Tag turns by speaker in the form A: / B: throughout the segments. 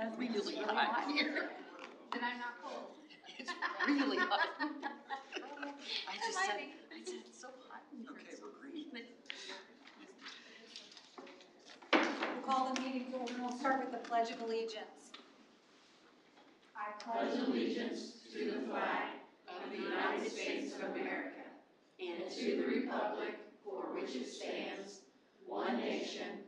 A: It's really hot here.
B: Then I'm not cold.
A: It's really hot. I said it's so hot. Okay, we're green.
C: We'll call the meeting to order. We'll start with the Pledge of Allegiance.
D: I pledge allegiance to the flag of the United States of America and to the republic for which it stands, one nation,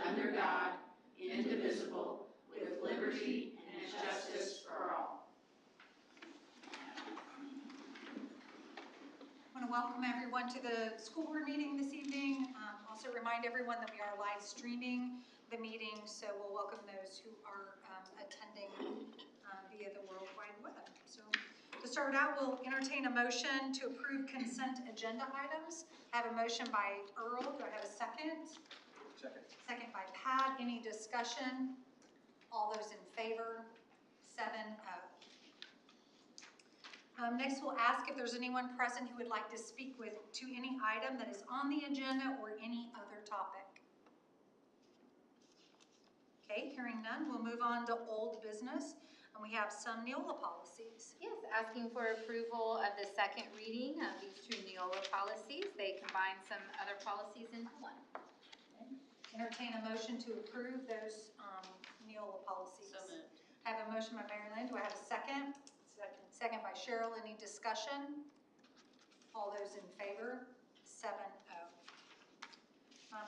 D: under God, indivisible, with liberty and justice for all.
C: I want to welcome everyone to the school board meeting this evening. Also remind everyone that we are live streaming the meeting, so we'll welcome those who are attending via the World Wide Web. So to start out, we'll entertain a motion to approve consent agenda items. I have a motion by Earl. Do I have a second? Second by Pat. Any discussion? All those in favor? 7-0. Next, we'll ask if there's anyone present who would like to speak to any item that is on the agenda or any other topic. Okay, hearing none, we'll move on to old business, and we have some Neola policies.
B: Yes, asking for approval of the second reading of these two Neola policies. They combine some other policies into one.
C: Okay. Entertain a motion to approve those Neola policies.
A: So moved.
C: I have a motion by Mary Lynn. Do I have a second? Second by Cheryl. Any discussion? All those in favor? 7-0.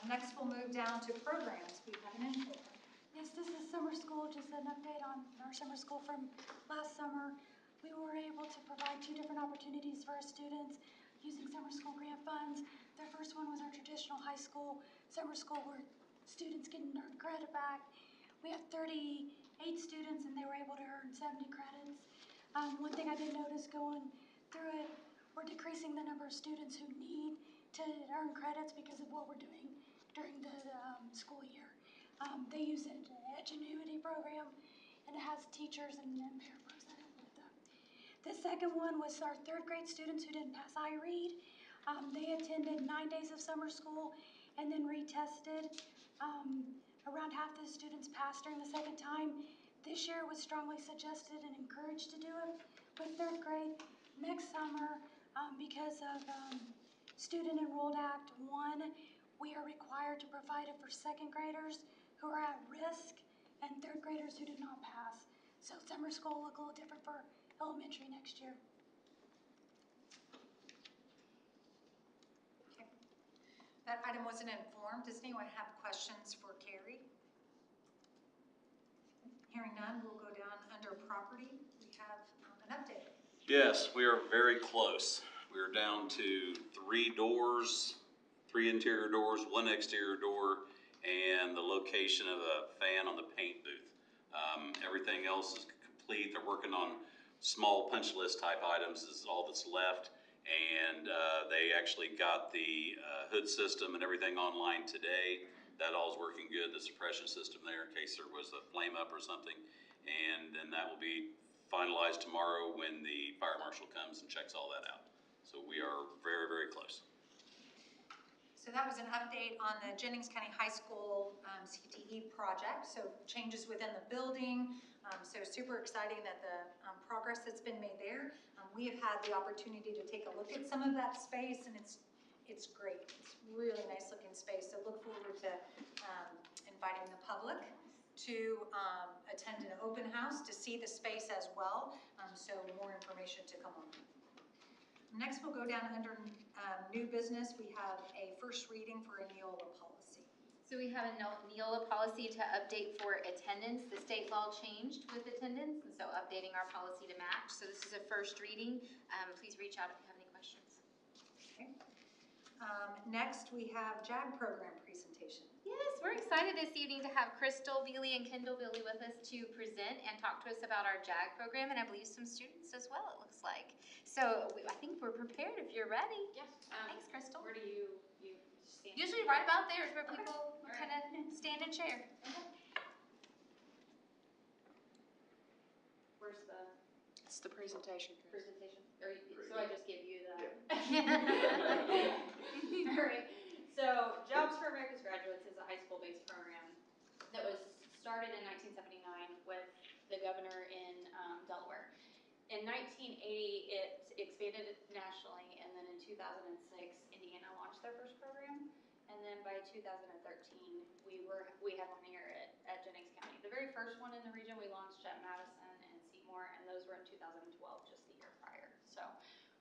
C: Next, we'll move down to programs. We have an info.
E: Yes, this is summer school, just an update on our summer school from last summer. We were able to provide 2 different opportunities for our students using summer school grant funds. The first one was our traditional high school summer school where students can earn credit back. We had 38 students and they were able to earn 70 credits. One thing I did notice going through it, we're decreasing the number of students who need to earn credits because of what we're doing during the school year. They use an Edgenuity program, and it has teachers and parapros that help with them. The second one was our 3rd grade students who didn't pass iRead. They attended 9 days of summer school and then retested. Around half the students passed during the second time. This year was strongly suggested and encouraged to do it with 3rd grade. Next summer, because of Student Enrolled Act 1, we are required to provide it for 2nd graders who are at risk and 3rd graders who did not pass. So summer school will look a little different for elementary next year.
C: Okay. That item wasn't informed. Does anyone have questions for Carrie? Hearing none, we'll go down under property. We have an update.
F: Yes, we are very close. We are down to 3 doors, 3 interior doors, 1 exterior door, and the location of a fan on the paint booth. Everything else is complete. They're working on small punch list type items is all that's left. And they actually got the hood system and everything online today. That all is working good, the suppression system there in case there was a flame up or something. And then that will be finalized tomorrow when the fire marshal comes and checks all that out. So we are very, very close.
C: So that was an update on the Jennings County High School CTE project. So changes within the building. So super exciting that the progress that's been made there. We have had the opportunity to take a look at some of that space, and it's great. It's really nice looking space. So look forward to inviting the public to attend an open house to see the space as well. So more information to come on. Next, we'll go down under new business. We have a first reading for a Neola policy.
B: So we have a Neola policy to update for attendance. The state law changed with attendance, and so updating our policy to match. So this is a first reading. Please reach out if you have any questions.
C: Okay. Next, we have JAG program presentation.
B: Yes, we're excited this evening to have Crystal Bealey and Kendall Bealey with us to present and talk to us about our JAG program, and I believe some students as well, it looks like. So I think we're prepared if you're ready.
G: Yes.
B: Thanks, Crystal.
G: Where do you stand?
B: Usually right about there is where people kind of stand and share.
G: Where's the
A: It's the presentation.
G: presentation? So I just give you the. All right. So Jobs for America's Graduates is a high school-based program that was started in 1979 with in 1980, it expanded nationally, and then in 2006, Indiana launched their first program. And then by 2013, we had one here at Jennings County. The very first one in the region we launched at Madison and Seymour, and those were in 2012, just the year prior. So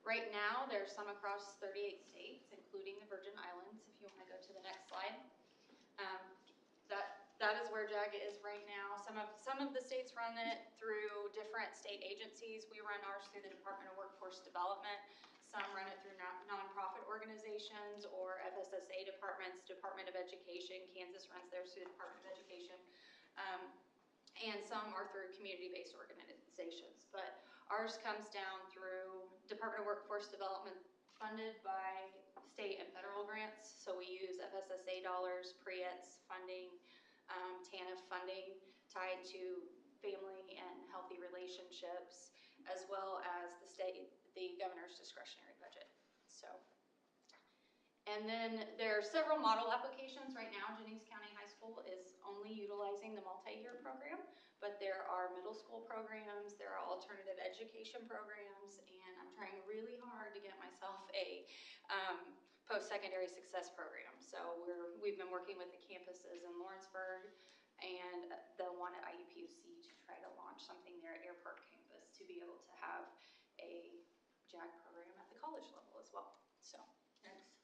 G: right now, there's some across 38 states, including the Virgin Islands, if you want to go to the next slide. That is where JAG is right now. Some of the states run it through different state agencies. We run ours through the Department of Workforce Development. Some run it through nonprofit organizations or FSSA departments, Department of Education. Kansas runs theirs through the Department of Education. And some are through community-based organizations. But ours comes down through Department of Workforce Development, funded by state and federal grants. So we use FSSA dollars, PREETS funding, TANF funding tied to family and healthy relationships, as well as the governor's discretionary budget. So, and then there are several model applications right now. Jennings County High School is only utilizing the multi-year program, but there are middle school programs, there are alternative education programs, and I'm trying really hard to get myself a post-secondary success program. So we've been working with the campuses in Lawrenceburg and the one at IUPUC to try to launch something there at Air Park campus to be able to have a JAG program at the college level as well. So next.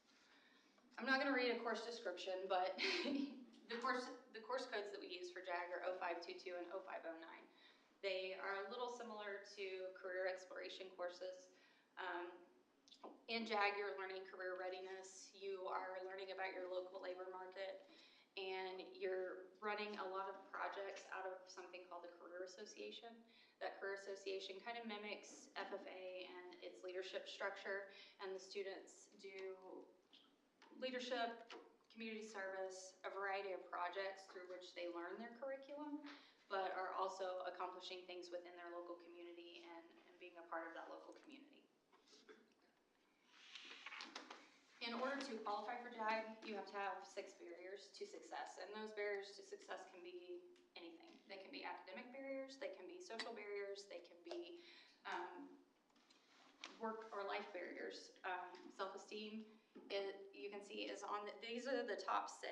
G: I'm not going to read a course description, but the course codes that we use for JAG are 0522 and 0509. They are a little similar to career exploration courses. In JAG, you're learning career readiness, you are learning about your local labor market, and you're running a lot of projects out of something called the Career Association. That Career Association kind of mimics FFA and its leadership structure, and the students do leadership, community service, a variety of projects through which they learn their curriculum, but are also accomplishing things within their local community and being a part of that local community. In order to qualify for JAG, you have to have 6 barriers to success, and those barriers to success can be anything. They can be academic barriers, they can be social barriers, they can be work or life barriers. Self-esteem, you can see, is on these are the top 6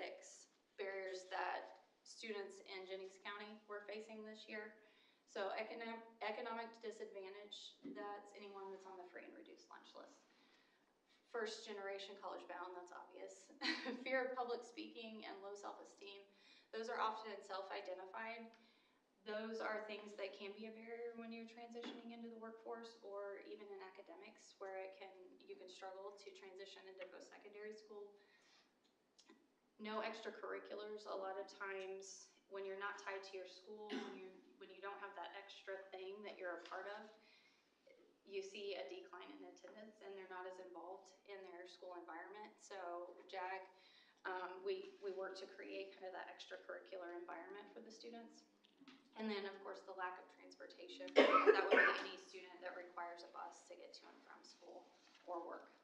G: barriers that students in Jennings County were facing this year. So economic disadvantage, that's anyone that's on the free and reduced lunch list. First generation college bound, that's obvious. Fear of public speaking and low self-esteem, those are often self-identified. Those are things that can be a barrier when you're transitioning into the workforce or even in academics where you can struggle to transition into post-secondary school. No extracurriculars. A lot of times when you're not tied to your school, when you don't have that extra thing that you're a part of, you see a decline in attendance and they're not as involved in their school environment. So JAG, we work to create kind of that extracurricular environment for the students. And then of course the lack of transportation. That would be any student that requires a bus to get to and from school or work.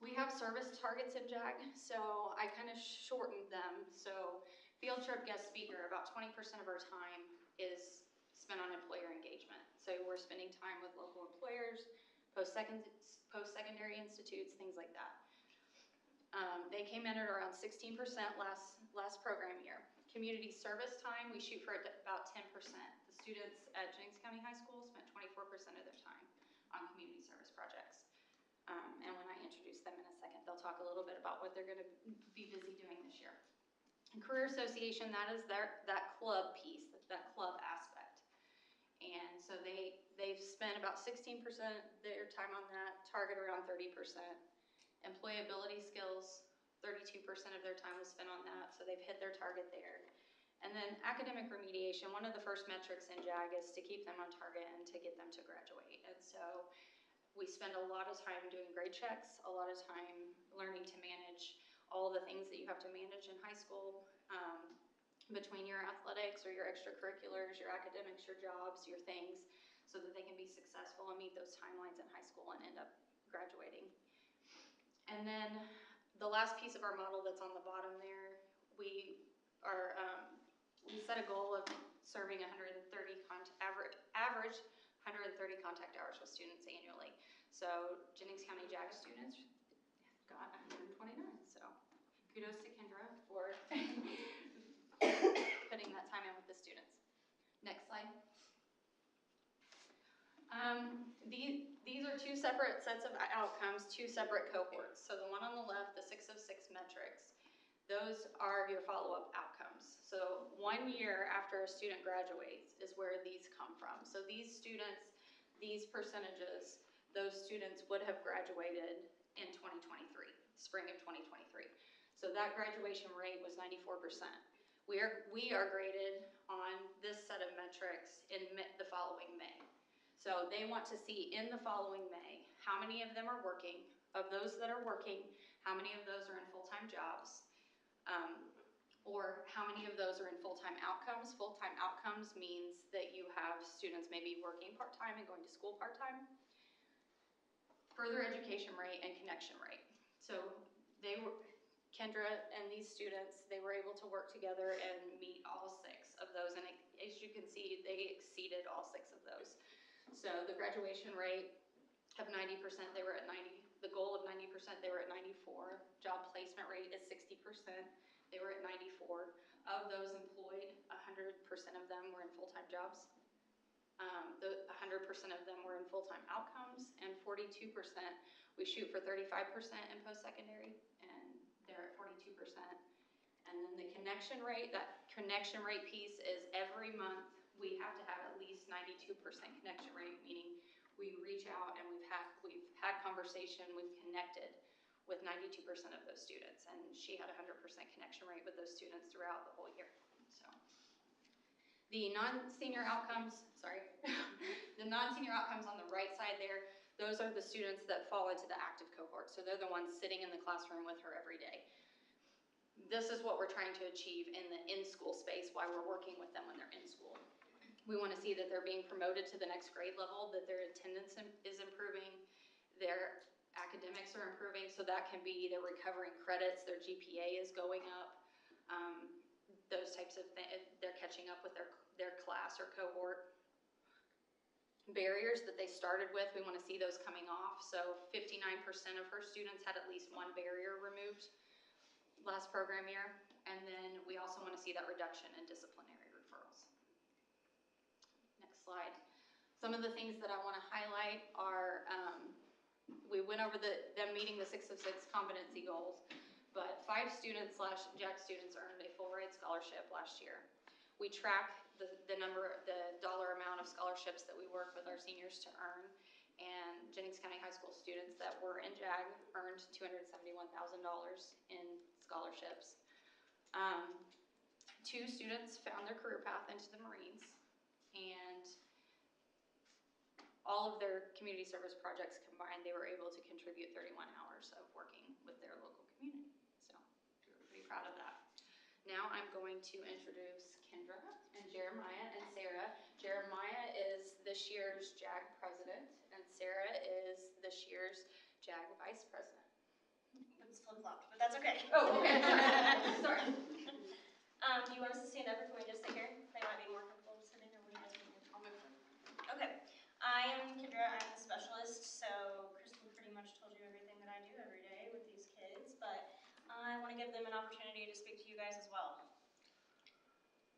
G: We have service targets in JAG, so I kind of shortened them. So field trip guest speaker, about 20% of our time is spent on employer engagement. So we're spending time with local employers, post-secondary institutes, things like that. They came in at around 16% last program year. Community service time, we shoot for about 10%. The students at Jennings County High School spent 24% of their time on community service projects. And when I introduce them in a second, they'll talk a little bit about what they're going to be busy doing this year. And Career Association, that is that club piece, that club aspect. And so they've spent about 16% of their time on that, target around 30%. Employability skills, 32% of their time was spent on that, so they've hit their target there. And then academic remediation, one of the first metrics in JAG is to keep them on target and to get them to graduate. And so we spend a lot of time doing grade checks, a lot of time learning to manage all the things that you have to manage in high school, between your athletics or your extracurriculars, your academics, your jobs, your things, so that they can be successful and meet those timelines in high school and end up graduating. And then the last piece of our model that's on the bottom there, we are We set a goal of serving average 130 contact hours with students annually. So Jennings County JAG students got 129. So kudos to Kendra for putting that time in with the students. Next slide. These are two separate sets of outcomes, two separate cohorts. So the one on the left, the 6 of 6 metrics, those are your follow-up outcomes. So 1 year after a student graduates is where these come from. So these students, these percentages, those students would have graduated in 2023, spring of 2023. So that graduation rate was 94%. We are graded on this set of metrics in the following May. So they want to see in the following May, how many of them are working. Of those that are working, how many of those are in full-time jobs? Or how many of those are in full-time outcomes? Full-time outcomes means that you have students maybe working part-time and going to school part-time. Further education rate and connection rate. So Kendra and these students, they were able to work together and meet all 6 of those. And as you can see, they exceeded all 6 of those. So the graduation rate of 90%, they were at 90. The goal of 90%, they were at 94. Job placement rate is 60%. They were at 94. Of those employed, 100% of them were in full-time jobs. 100% of them were in full-time outcomes, and 42%, we shoot for 35% in post-secondary, and they're at 42%. And then the connection rate, that connection rate piece is every month we have to have at least 92% connection rate, meaning we reach out and we've had conversation, we've connected with 92% of those students, and she had 100% connection rate with those students throughout the whole year. So the non-senior outcomes, the non-senior outcomes on the right side there, those are the students that fall into the active cohort. So they're the ones sitting in the classroom with her every day. This is what we're trying to achieve in the in-school space while we're working with them when they're in school. We want to see that they're being promoted to the next grade level, that their attendance is improving, their academics are improving, so that can be they're recovering credits, their GPA is going up, those types of things. They're catching up with their class or cohort. Barriers that they started with, we want to see those coming off. So 59% of her students had at least one barrier removed last program year, and then we also want to see that reduction in disciplinary referrals. Next slide. Some of the things that I want to highlight are, we went over them meeting the 6 of 6 competency goals, but 5 students / JAG students earned a full ride scholarship last year. We track the dollar amount of scholarships that we work with our seniors to earn, and Jennings County High School students that were in JAG earned $271,000 in scholarships. 2 students found their career path into the Marines, and all of their community service projects combined, they were able to contribute 31 hours of working with their local community. So we're pretty proud of that. Now I'm going to introduce Kendra and Jeremiah and Sarah. Jeremiah is this year's JAG president, and Sarah is this year's JAG vice president.
H: It's flip-flopped, but that's okay.
G: Oh, okay. Sorry.
H: Do you want us to stand up, or can we just sit here? They might be more comfortable sitting, or what do you guys want to do?
G: I'll move forward.
H: Okay. I am Kendra. I'm the specialist, so Crystal pretty much told you everything that I do every day with these kids, but I want to give them an opportunity to speak to you guys as well.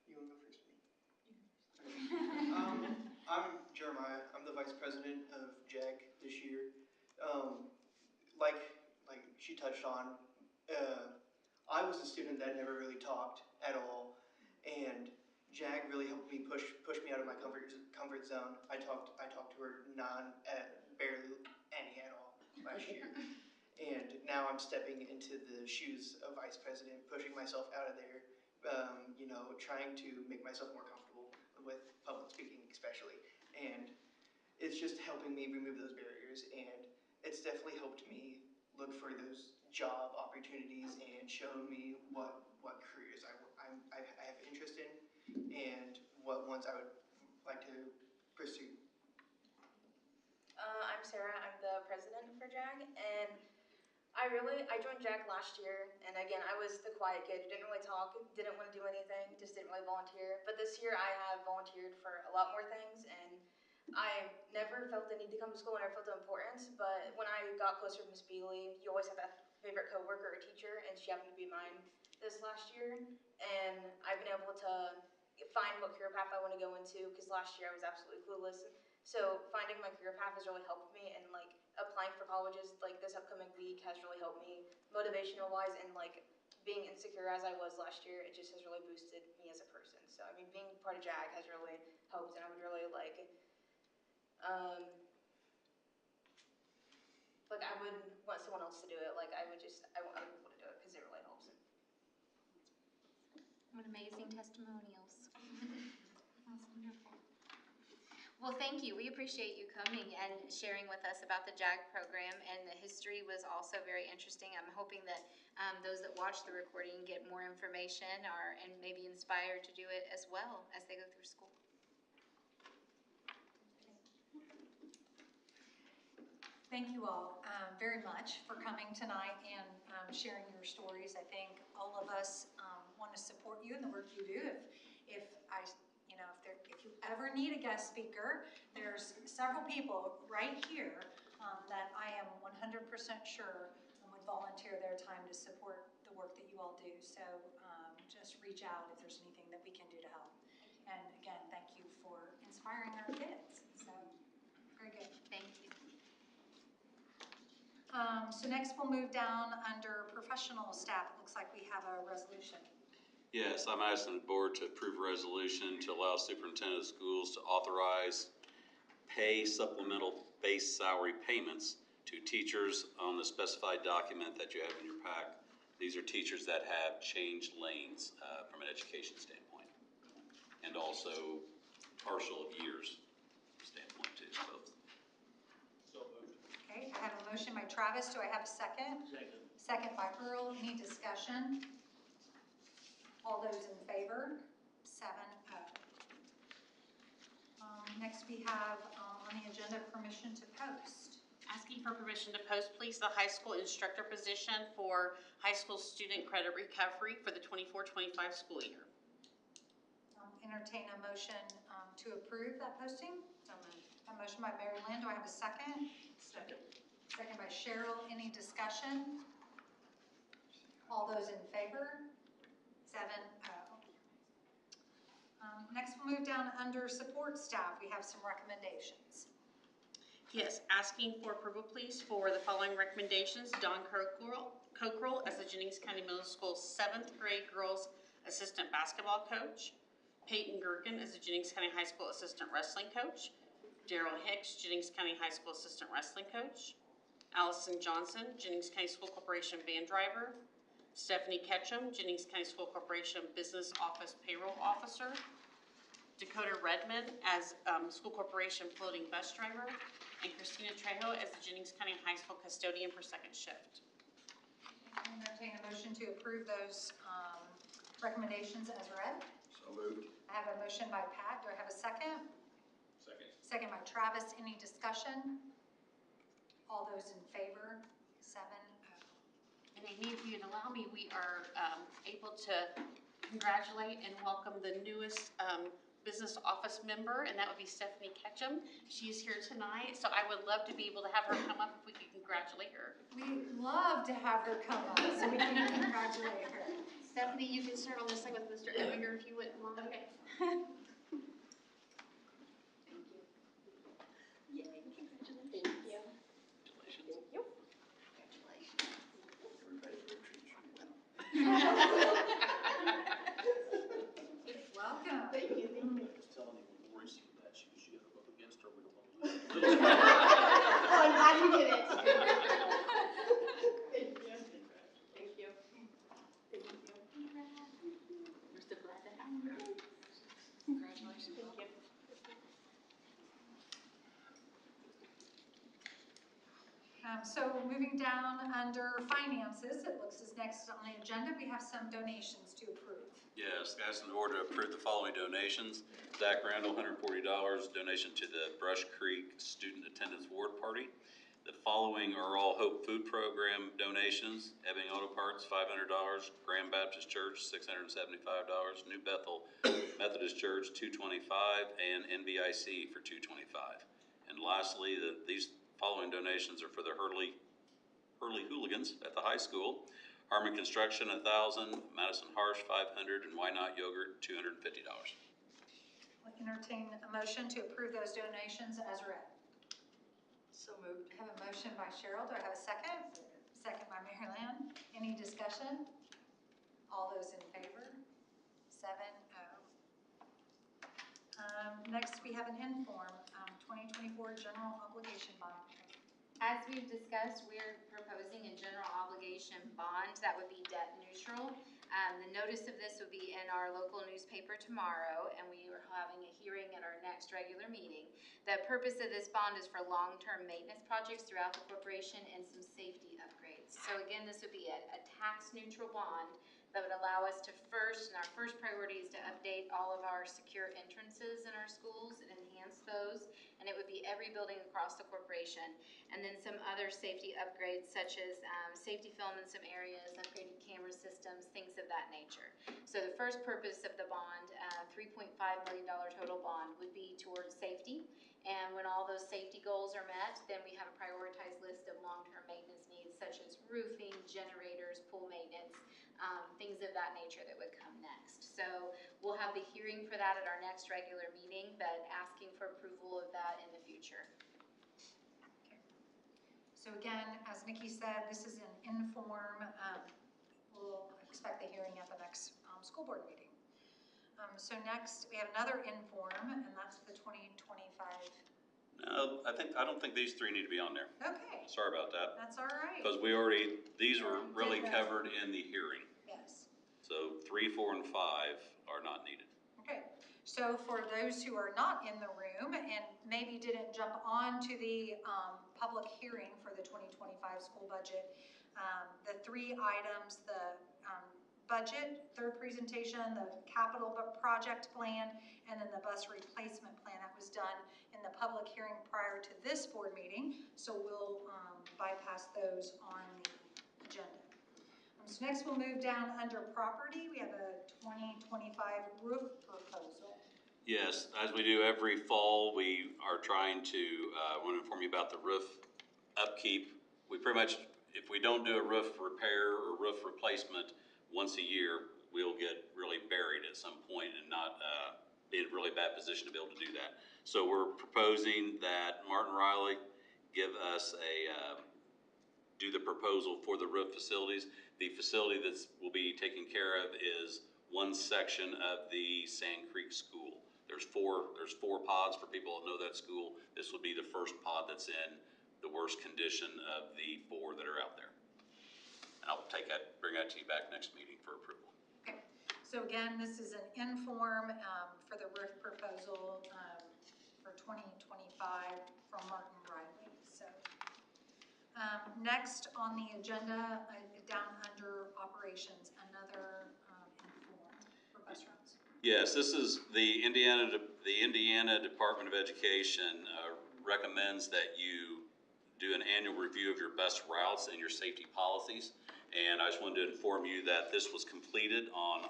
I: You want to go first, me? I'm Jeremiah. I'm the vice president of JAG this year. Like she touched on, I was a student that never really talked at all, and JAG really helped me push me out of my comfort zone. I talked to her barely any at all last year, and now I'm stepping into the shoes of vice president, pushing myself out of there. Trying to make myself more comfortable with public speaking, especially, and it's just helping me remove those barriers, and it's definitely helped me look for those job opportunities and show me what careers I have interest in and what ones I would like to pursue.
H: I'm Sarah. I'm the president for JAG, and
J: I joined JAG last year, and again, I was the quiet kid, who didn't really talk, didn't want to do anything, just didn't really volunteer. But this year I have volunteered for a lot more things, and I never felt the need to come to school, I never felt the importance. But when I got closer to Miss Bealey, you always have that favorite coworker or teacher, and she happened to be mine this last year. And I've been able to find what career path I want to go into, because last year I was absolutely clueless. So finding my career path has really helped me, and like applying for colleges like this upcoming week has really helped me motivational wise, and like being insecure as I was last year, it just has really boosted me as a person. So I mean, being part of JAG has really helped, and I would really like I wouldn't want someone else to do it. Like I want other people to do it because it really helps.
B: What amazing testimonials. That's wonderful. Well, thank you. We appreciate you coming and sharing with us about the JAG program, and the history was also very interesting. I'm hoping that those that watch the recording get more information and maybe inspired to do it as well as they go through school.
C: Thank you all very much for coming tonight and sharing your stories. I think all of us want to support you in the work you do. If you ever need a guest speaker, there's several people right here that I am 100% sure would volunteer their time to support the work that you all do. So just reach out if there's anything that we can do to help. And again, thank you for inspiring our kids. So very good.
B: Thank you.
C: So next we'll move down under professional staff. It looks like we have a resolution.
F: Yes, I'm asking the board to approve a resolution to allow superintendent of schools to authorize pay supplemental base salary payments to teachers on the specified document that you have in your pack. These are teachers that have changed lanes from an education standpoint, and also partial of years standpoint too. So moved.
C: Okay, I have a motion by Travis. Do I have a second?
D: Second.
C: Second by Earl. Any discussion? All those in favor? 7-0. Next we have on the agenda permission to post.
A: Asking for permission to post, please, the high school instructor position for high school student credit recovery for the 24-25 school year.
C: Entertain a motion to approve that posting. A motion by Mary Lynn. Do I have a second?
D: Second.
C: Second by Cheryl. Any discussion? All those in favor? 7-0. Next we'll move down under support staff. We have some recommendations.
A: Yes, asking for approval, please, for the following recommendations. Dawn Cockrell as the Jennings County Middle School 7th grade girls assistant basketball coach. Peyton Gergen as the Jennings County High School assistant wrestling coach. Daryl Hicks, Jennings County High School assistant wrestling coach. Allison Johnson, Jennings County School Corporation van driver. Stephanie Ketchum, Jennings County School Corporation business office payroll officer. Dakota Redmond as School Corporation floating bus driver, and Christina Trejo as the Jennings County High School custodian for second shift.
C: I entertain a motion to approve those recommendations as read.
D: So moved.
C: I have a motion by Pat. Do I have a second?
D: Second.
C: Second by Travis. Any discussion? All those in favor? 7-0.
A: And Amy, if you'd allow me, we are able to congratulate and welcome the newest business office member, and that would be Stephanie Ketchum. She's here tonight, so I would love to be able to have her come up if we could congratulate her.
C: We'd love to have her come up so we can congratulate her.
A: Stephanie, you can start on this side with Mr. Ebinger if you wouldn't mind. Okay.
C: Welcome.
D: Thank you. I was telling you before you see that she was going to vote against her. We don't want to lose.
A: Oh, I'm glad you did it.
D: Thank you.
A: Thank you. Thank you. We're so glad to have you. Congratulations. Thank you.
C: So moving down under finances, it looks as next on the agenda, we have some donations to approve.
F: Yes, asking the board to approve the following donations. Zach Randall, $140, donation to the Brush Creek Student Attendance Ward Party. The following are all Hope Food Program donations: Ebbing Auto Parts, $500, Graham Baptist Church, $675, New Bethel Methodist Church, $225, and NBIC for $225. And lastly, these following donations are for the Hurley Hooligans at the high school: Harmon Construction, $1,000, Madison Harsh, $500, and Why Not Yogurt, $250.
C: I'll entertain a motion to approve those donations as read.
D: So moved.
C: I have a motion by Cheryl. Do I have a second? Second by Mary Lynn. Any discussion? All those in favor? 7-0. Next, we have an inform 2024 general obligation bond.
B: As we've discussed, we're proposing a general obligation bond that would be debt neutral. The notice of this will be in our local newspaper tomorrow, and we are having a hearing at our next regular meeting. The purpose of this bond is for long-term maintenance projects throughout the corporation and some safety upgrades. So again, this would be a tax neutral bond that would allow us to our first priority is to update all of our secure entrances in our schools and enhance those. And it would be every building across the corporation. And then some other safety upgrades such as safety film in some areas, upgraded camera systems, things of that nature. So the first purpose of the bond, $3.5 million total bond, would be towards safety. And when all those safety goals are met, then we have a prioritized list of long-term maintenance needs such as roofing, generators, pool maintenance, things of that nature that would come next. So we'll have the hearing for that at our next regular meeting, but asking for approval of that in the future.
C: Okay. So again, as Nikki said, this is an inform. We'll expect the hearing at the next school board meeting. So next, we have another inform, and that's the 2025.
F: No, I don't think these three need to be on there.
C: Okay,
F: Sorry about that.
C: that's all right.
F: Because these were really covered in the hearing.
C: Yes.
F: So 3, 4, and 5 are not needed.
C: Okay, so for those who are not in the room and maybe didn't jump on to the public hearing for the 2025 school budget, the three items, the budget, third presentation, the capital project plan, and then the bus replacement plan that was done in the public hearing prior to this board meeting. So we'll bypass those on the agenda. So next we'll move down under property. We have a 2025 roof proposal.
F: Yes, as we do every fall, we are trying to, want to inform you about the roof upkeep. We pretty much, if we don't do a roof repair or roof replacement once a year, we'll get really buried at some point and not be in a really bad position to be able to do that. So we're proposing that Martin Riley give us do the proposal for the roof facilities. The facility that will be taken care of is one section of the Sand Creek School. There's four pods for people that know that school. This will be the first pod that's in the worst condition of the 4 that are out there. And I'll bring that to you back next meeting for approval.
C: Okay, so again, this is an inform for the roof proposal for 2025 from Martin Riley. So next on the agenda, down under operations, another inform for bus routes.
F: Yes, this is the Indiana Department of Education recommends that you do an annual review of your bus routes and your safety policies. And I just wanted to inform you that this was completed on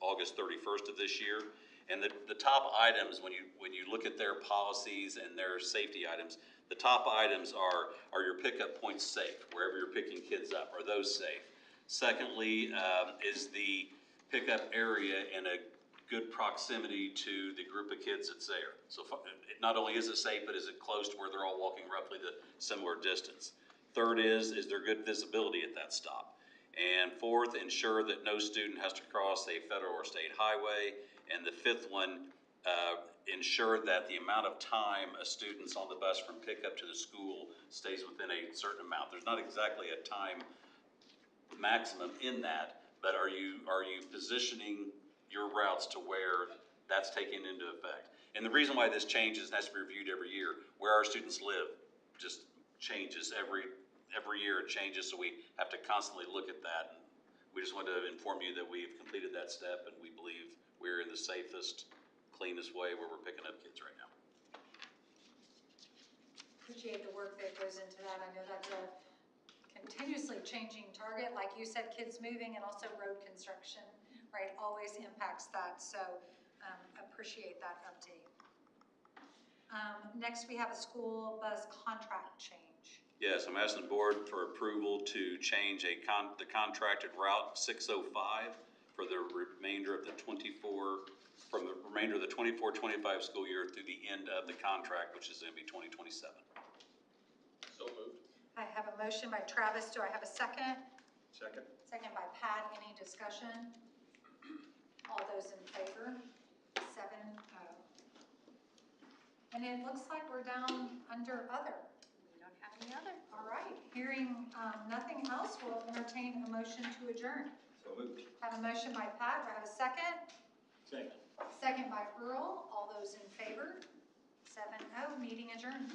F: August 31st of this year. And the top items, when you look at their policies and their safety items, the top items are your pickup points safe, wherever you're picking kids up, are those safe? Secondly, is the pickup area in a good proximity to the group of kids that's there? So not only is it safe, but is it close to where they're all walking roughly the similar distance? Third is there good visibility at that stop? And fourth, ensure that no student has to cross a federal or state highway. And the fifth one, ensure that the amount of time a student's on the bus from pickup to the school stays within a certain amount. There's not exactly a time maximum in that, but are you positioning your routes to where that's taken into effect? And the reason why this changes and has to be reviewed every year, where our students live just changes every year. It changes, so we have to constantly look at that. And we just wanted to inform you that we've completed that step, and we believe we're in the safest, cleanest way where we're picking up kids right now.
C: Appreciate the work that goes into that. I know that's a continuously changing target. Like you said, kids moving and also road construction, right, always impacts that. So appreciate that update. Next, we have a school bus contract change.
F: Yes, I'm asking the board for approval to change the contracted route 605 for the remainder of the 24-25 school year through the end of the contract, which is going to be 2027.
K: So moved.
C: I have a motion by Travis. Do I have a second?
K: Second.
C: Second by Pat. Any discussion? All those in favor? 7-0. And it looks like we're down under other.
B: We don't have any other.
C: All right, hearing nothing else, we'll entertain a motion to adjourn.
K: So moved.
C: Have a motion by Pat. Do I have a second?
K: Second.
C: Second by Earl. All those in favor? 7-0. Meeting adjourned.